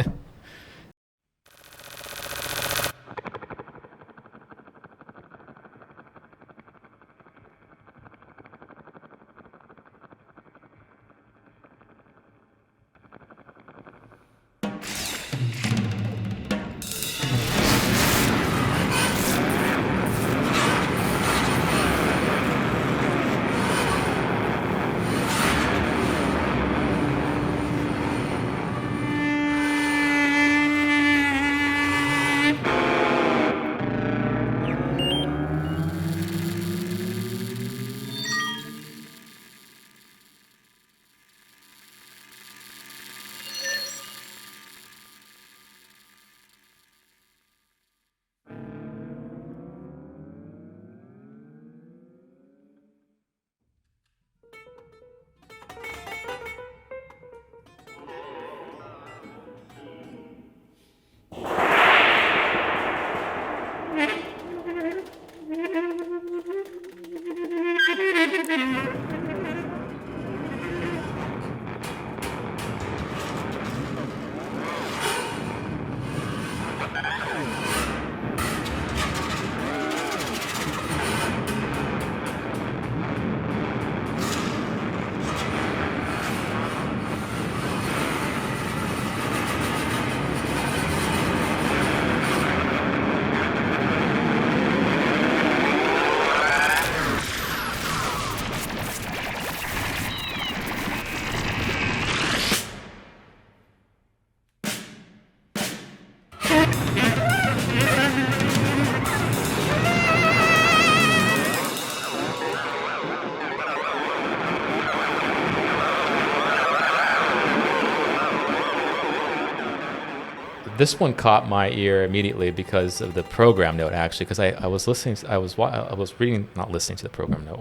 this one caught my ear immediately because of the program note, actually, because I was listening, I was reading, not listening to the program note,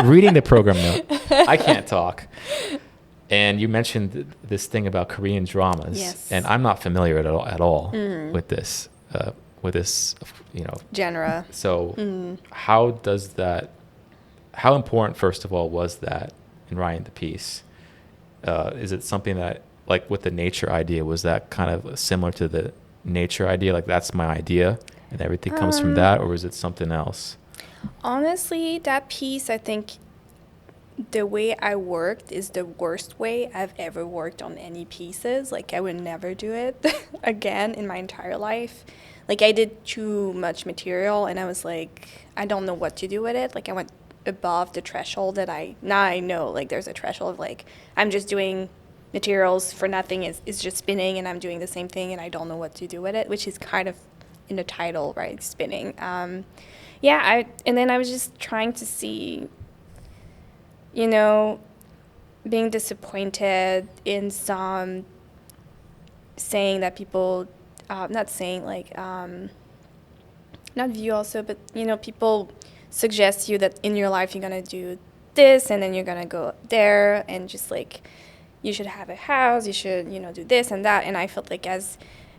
reading the program note. I can't talk. And you mentioned this thing about Korean dramas. Yes. And I'm not familiar at all with this, genre. So how important, first of all, was that in writing the piece? Is it something that, like with the nature idea, was that kind of similar to the nature idea? Like that's my idea and everything comes from that, or is it something else? Honestly, that piece, I think the way I worked is the worst way I've ever worked on any pieces. Like I would never do it again in my entire life. Like I did too much material and I was like, I don't know what to do with it. Like I went above the threshold that I know, like there's a threshold of like, I'm just doing materials for nothing, it's just spinning and I'm doing the same thing and I don't know what to do with it, which is kind of in the title, right? Spinning. And then I was just trying to see, being disappointed in some saying that people, not saying like, not view also, but people suggest you that in your life you're gonna do this and then you're gonna go there and just like, you should have a house, you should, do this and that. And I felt like as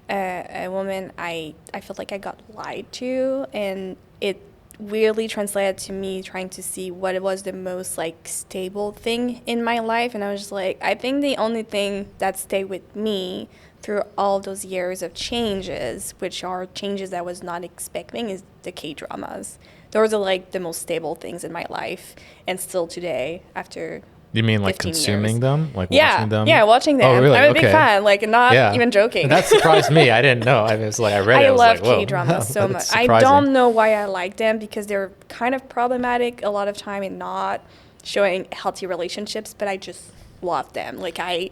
a woman, I felt like I got lied to, and it weirdly translated to me trying to see what was the most like stable thing in my life. And I was just like, I think the only thing that stayed with me through all those years of changes, which are changes I was not expecting, is the K-dramas. Those are like the most stable things in my life, and still today, after You mean like consuming years. them? Like watching them? Yeah, watching them. Oh, really? I'm a big fan, like not even joking. That surprised me. I didn't know. I was like, I read it. I was love like, K-dramas so much. I surprising. don't know why I like them, because they're kind of problematic a lot of time in not showing healthy relationships, but I just love them. Like I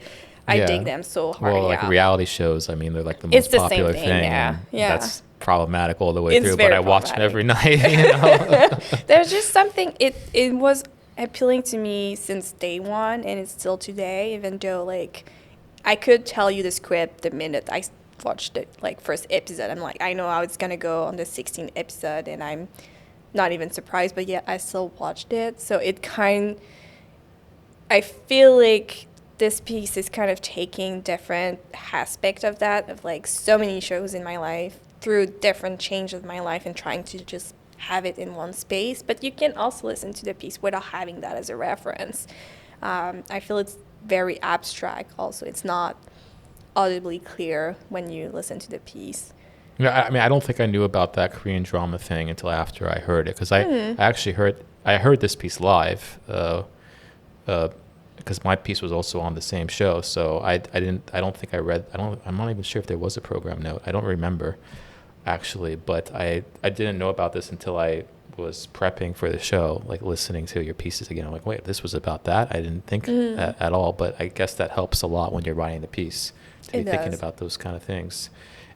dig them so hard. Well, like reality shows, I mean, they're like the most popular thing. Yeah. That's problematic all the way through, but I watch them every night. There's just something, it was appealing to me since day one, and it's still today, even though like I could tell you the script the minute I watched the like first episode. I'm like, I know how it's gonna go on the 16th episode, and I'm not even surprised, but yet I still watched it. So I feel like this piece is kind of taking different aspect of that, of like so many shows in my life through different changes of my life, and trying to just have it in one space. But you can also listen to the piece without having that as a reference. I feel it's very abstract also. It's not audibly clear when you listen to the piece. Yeah, I mean, I don't think I knew about that Korean drama thing until after I heard it, because I actually heard this piece live, because my piece was also on the same show. So I'm not even sure if there was a program note. I don't remember actually, but I didn't know about this until I was prepping for the show, like listening to your pieces again. I'm like, wait, this was about that? I didn't think at all, but I guess that helps a lot when you're writing the piece, to be thinking about those kind of things.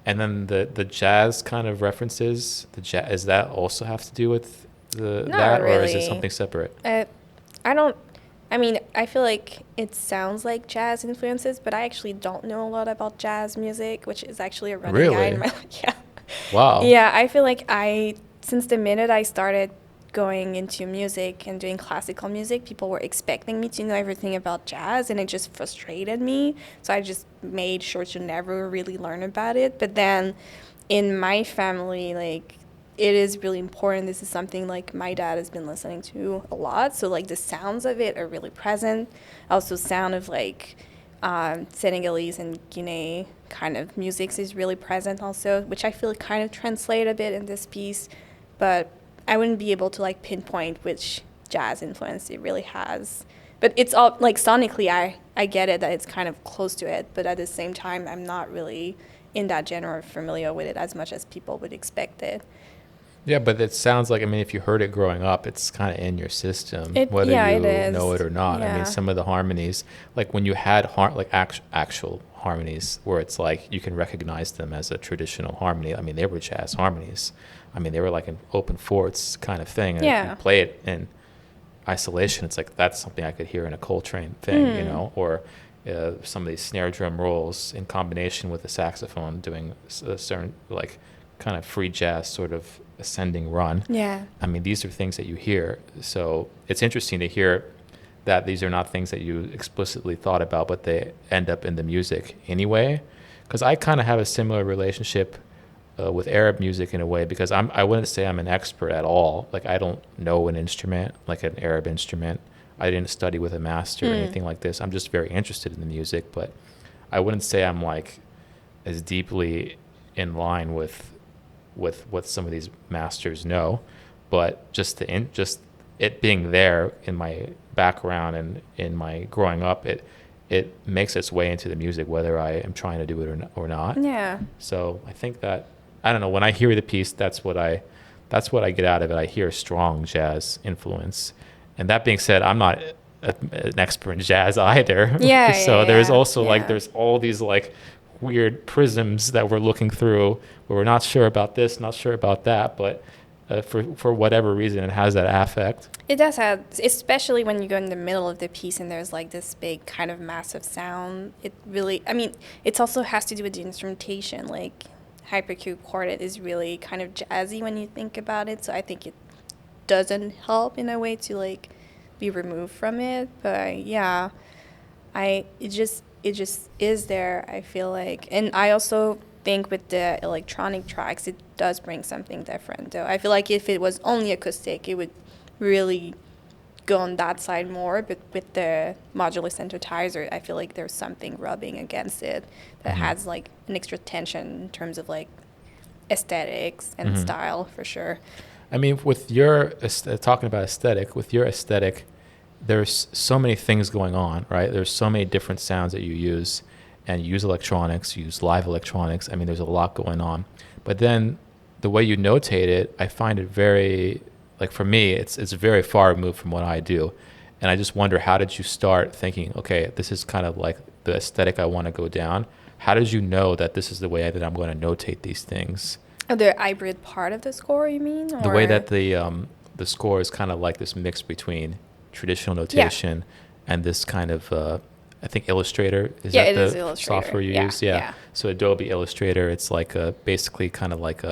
And then the jazz kind of references, does that also have to do with that, really. Or is it something separate? I feel like it sounds like jazz influences, but I actually don't know a lot about jazz music, which is actually a running guide in my life. Yeah. Wow. Yeah, I feel like since the minute I started going into music and doing classical music, people were expecting me to know everything about jazz, and it just frustrated me. So I just made sure to never really learn about it. But then in my family, like, it is really important. This is something like my dad has been listening to a lot. So like the sounds of it are really present. Also sound of like Senegalese and Guinea kind of music is really present also, which I feel kind of translate a bit in this piece, but I wouldn't be able to like pinpoint which jazz influence it really has. But it's all like sonically, I get it that it's kind of close to it, but at the same time, I'm not really in that genre familiar with it as much as people would expect it. Yeah, but it sounds like, I mean, if you heard it growing up, it's kind of in your system, whether you know it or not. Yeah. I mean, some of the harmonies, like when you had actual harmonies where it's like you can recognize them as a traditional harmony. I mean, they were jazz harmonies. I mean, they were like an open fourths kind of thing. And if you play it in isolation, it's like that's something I could hear in a Coltrane thing, you know, or some of these snare drum rolls in combination with the saxophone doing a certain like kind of free jazz sort of ascending run. Yeah. I mean, these are things that you hear. So it's interesting to hear that these are not things that you explicitly thought about, but they end up in the music anyway. Because I kind of have a similar relationship with Arab music in a way, because I wouldn't say I'm an expert at all. Like, I don't know an instrument, like an Arab instrument. I didn't study with a master or anything like this. I'm just very interested in the music, but I wouldn't say I'm like as deeply in line with what some of these masters know. But just it being there in my background and in my growing up, it makes its way into the music, whether I am trying to do it or not. Yeah. So I think that, I don't know, when I hear the piece, that's what I get out of it. I hear strong jazz influence. And that being said, I'm not an expert in jazz either. Yeah. So there's also yeah. there's all these like weird prisms that we're looking through where we're not sure about this, not sure about that, but for whatever reason, it has that affect. It does have, especially when you go in the middle of the piece and there's like this big kind of massive sound. It really, I mean, it also has to do with the instrumentation. Like Hypercube quartet is really kind of jazzy when you think about it. So I think it doesn't help in a way to like be removed from it. But yeah, it just is there, I feel like. And I also think with the electronic tracks, it does bring something different though. I feel like if it was only acoustic, it would really go on that side more, but with the modular synthesizer, I feel like there's something rubbing against it that has like an extra tension in terms of like aesthetics and style for sure. I mean, with your talking about aesthetic, with your aesthetic, there's so many things going on, right? There's so many different sounds that you use, and you use electronics, you use live electronics. I mean, there's a lot going on. But then the way you notate it, I find it very, like for me, it's very far removed from what I do. And I just wonder, how did you start thinking, okay, this is kind of like the aesthetic I want to go down? How did you know that this is the way that I'm going to notate these things? Oh, the hybrid part of the score, you mean? The way that the score is kind of like this mix between traditional notation and this kind of, I think Illustrator, is that the Illustrator. software you use? Yeah. So Adobe Illustrator, it's like basically kind of like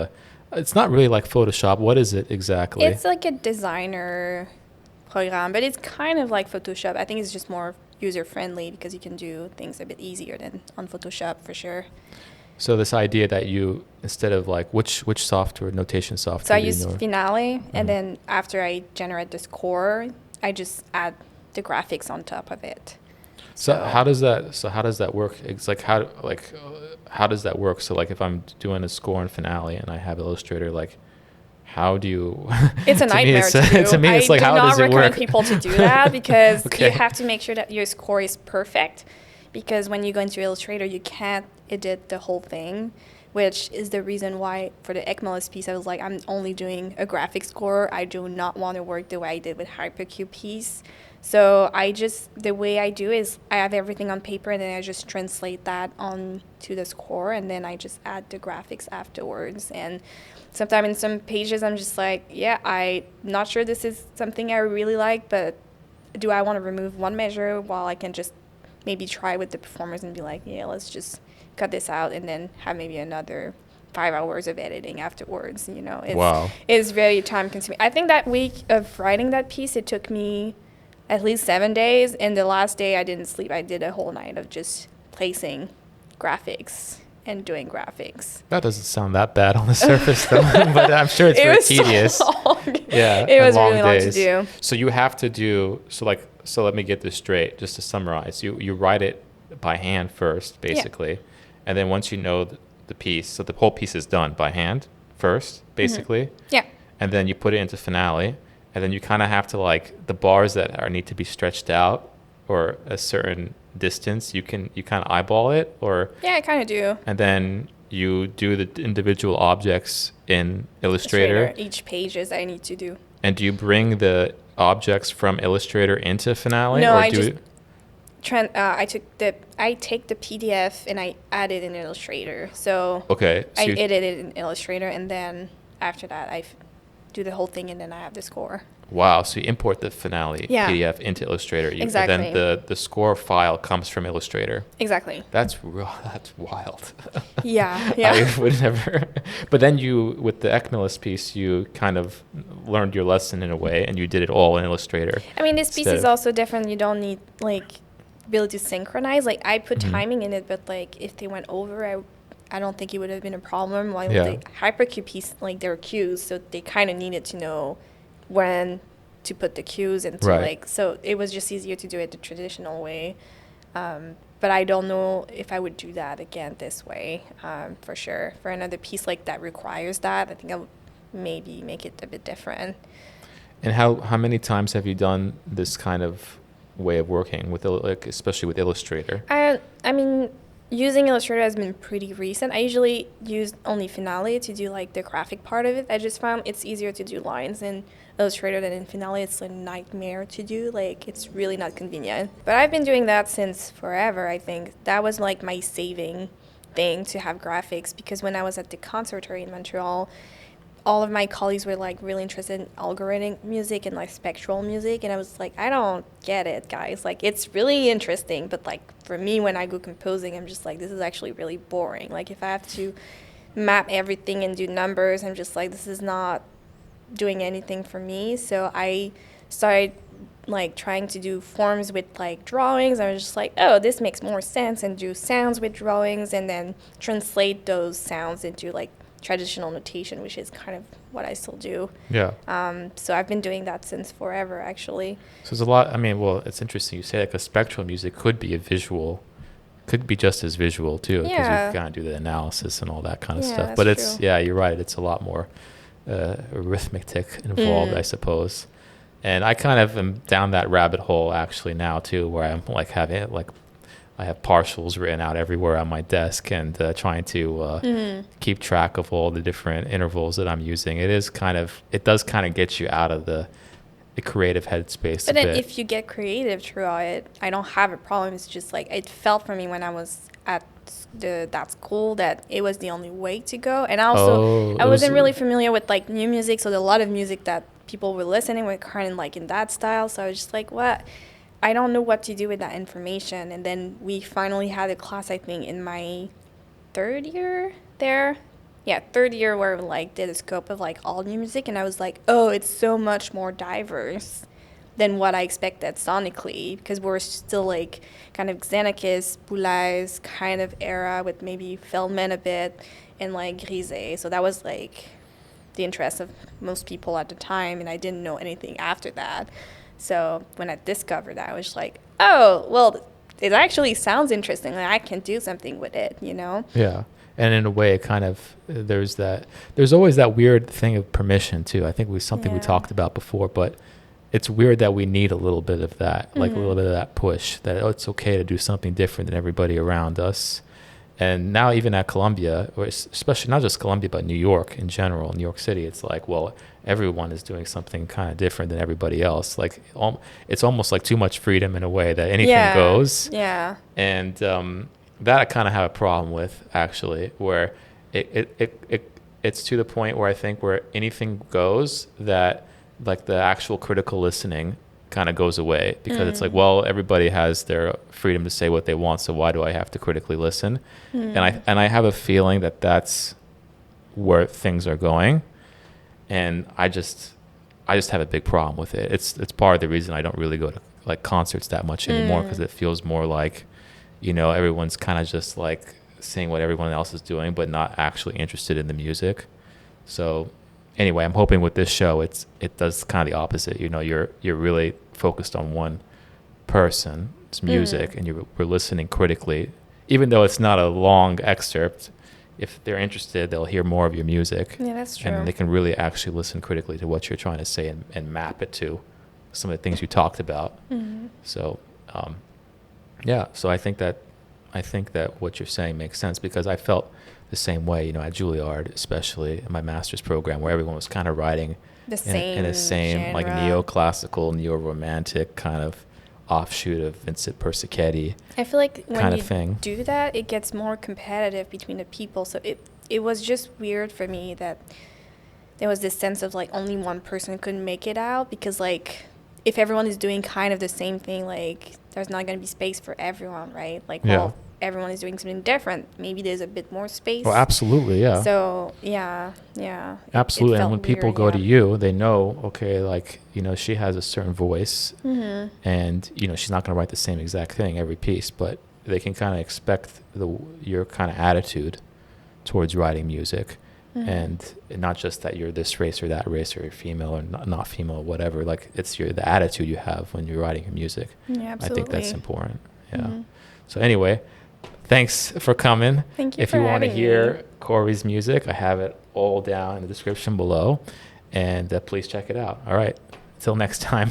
it's not really like Photoshop. What is it exactly? It's like a designer program, but it's kind of like Photoshop. I think it's just more user-friendly because you can do things a bit easier than on Photoshop for sure. So this idea that you, instead of like, which software, notation software? So I use Finale, and then after I generate the score, I just add the graphics on top of it. So how does that work? It's like how does that work? So like if I'm doing a score in Finale and I have Illustrator, like how do you? It's a nightmare to do. To me, it's like, how does it work? I do not recommend people to do that because you have to make sure that your score is perfect. Because when you go into Illustrator, you can't edit the whole thing, which is the reason why for the Ekmeles piece, I was like, I'm only doing a graphic score. I do not want to work the way I did with Hypercube piece. So the way I do is I have everything on paper and then I just translate that onto the score and then I just add the graphics afterwards. And sometimes in some pages, I'm just like, yeah, I'm not sure this is something I really like, but do I want to remove one measure while I can just maybe try with the performers and be like, yeah, let's just cut this out and then have maybe another 5 hours of editing afterwards, you know. It's very time consuming. I think that week of writing that piece, it took me at least 7 days, and the last day I didn't sleep. I did a whole night of just placing graphics and doing graphics. That doesn't sound that bad on the surface though, but I'm sure it's very tedious. So long. Yeah, it was really long to do. So you have to do, so let me get this straight, just to summarize. You write it by hand first, basically, and then once you know the piece, so the whole piece is done by hand first, basically. Yeah. And then you put it into Finale, and then you kind of have to, like, the bars that need to be stretched out or a certain distance, you kind of eyeball it, or? Yeah, I kind of do. And then you do the individual objects in Illustrator. Each pages I need to do. And do you bring the objects from Illustrator into Finale? No, or I take the PDF and I add it in Illustrator. So I edit it in Illustrator, and then after that I do the whole thing, and then I have the score. Wow, so you import the finale Yeah. PDF into Illustrator. Exactly. And then the score file comes from Illustrator. Exactly. That's wild. Yeah. I would never. But then you, with the Ekmeles piece, you kind of learned your lesson in a way, and you did it all in Illustrator. I mean, this piece is also different. You don't need like ability to synchronize. Like I put timing in it, but like if they went over, I don't think it would have been a problem. While the Hypercube piece, like there were cues, so they kind of needed to know when to put the cues into like, so it was just easier to do it the traditional way. But I don't know if I would do that again this way, for sure. For another piece like that requires that, I think I would maybe make it a bit different. And how many times have you done this kind of way of working with, like, especially with Illustrator? I mean, using Illustrator has been pretty recent. I usually use only Finale to do like the graphic part of it. I just found it's easier to do lines in Illustrator than in Finale. It's a nightmare to do. Like, it's really not convenient. But I've been doing that since forever, I think. That was like my saving thing, to have graphics, because when I was at the Conservatoire in Montreal, all of my colleagues were like really interested in algorithmic music and like spectral music, and I was like, I don't get it, guys. Like, it's really interesting, but like for me, when I go composing, I'm just like, this is actually really boring. Like, if I have to map everything and do numbers, I'm just like, this is not doing anything for me. So I started like trying to do forms with like drawings. I was just like, oh, this makes more sense, and do sounds with drawings, and then translate those sounds into like traditional notation, which is kind of what I still do. Yeah. So I've been doing that since forever, actually. So there's a lot. I mean, well, it's interesting you say that, because spectral music could be could be just as visual too, because you kind of do the analysis and all that kind of stuff. But it's true. Yeah, you're right. It's a lot more arithmetic involved, I suppose. And I kind of am down that rabbit hole actually now too, where I'm like having like, I have partials written out everywhere on my desk, and trying to keep track of all the different intervals that I'm using. It does kind of get you out of the creative headspace. But then if you get creative throughout it, I don't have a problem. It's just like, it felt for me when I was at that school that it was the only way to go. And also, I wasn't really familiar with like new music, so a lot of music that people were listening were kind of like in that style. So I was just like, what? I don't know what to do with that information. And then we finally had a class, I think, in my third year there. Yeah, third year, where we like did a scope of like all new music, and I was like, oh, it's so much more diverse than what I expected sonically, because we're still like kind of Xenakis, Boulez kind of era with maybe Feldman a bit and like Grisé. So that was like the interest of most people at the time, and I didn't know anything after that. So when I discovered that, I was like, oh, well, it actually sounds interesting. Like, I can do something with it, you know? Yeah. And in a way, it kind of, there's always that weird thing of permission too. I think we talked about before, but it's weird that we need a little bit of that, like a little bit of that push, that it's okay to do something different than everybody around us. And now even at Columbia, or especially not just Columbia, but New York in general, New York City, it's like, well, everyone is doing something kind of different than everybody else. Like, it's almost like too much freedom in a way that anything goes. Yeah. And that I kind of have a problem with, actually, where it's to the point where I think where anything goes, that like the actual critical listening kind of goes away, because it's like, well, everybody has their freedom to say what they want, so why do I have to critically listen? And I have a feeling that that's where things are going, and I just have a big problem with it. It's part of the reason I don't really go to like concerts that much anymore, because it feels more like, you know, everyone's kind of just like seeing what everyone else is doing, but not actually interested in the music. So anyway, I'm hoping with this show, it does kind of the opposite. You know, you're really focused on one person's music, and we're listening critically, even though it's not a long excerpt. If they're interested, they'll hear more of your music. Yeah, that's true. And they can really actually listen critically to what you're trying to say, and map it to some of the things you talked about. So, yeah. So I think that what you're saying makes sense, because I felt the same way, you know, at Juilliard, especially in my master's program, where everyone was kind of writing in the same like neoclassical, neo-romantic kind of offshoot of Vincent Persichetti. I feel like when you do that, it gets more competitive between the people. So it was just weird for me that there was this sense of like only one person could make it out, because like if everyone is doing kind of the same thing, like there's not going to be space for everyone, right? Like, well, everyone is doing something different, maybe there's a bit more space. Well, absolutely, yeah. So absolutely. And when people go to you, they know, okay, like, you know, she has a certain voice, and you know, she's not going to write the same exact thing every piece, but they can kind of expect your kind of attitude towards writing music. And not just that you're this race or that race, or you're female or not female or whatever. Like, it's the attitude you have when you're writing your music. Yeah, absolutely. I think that's important. Yeah. So anyway, thanks for coming. Thank you. If you want to hear Corie's music, I have it all down in the description below, and please check it out. All right. Until next time.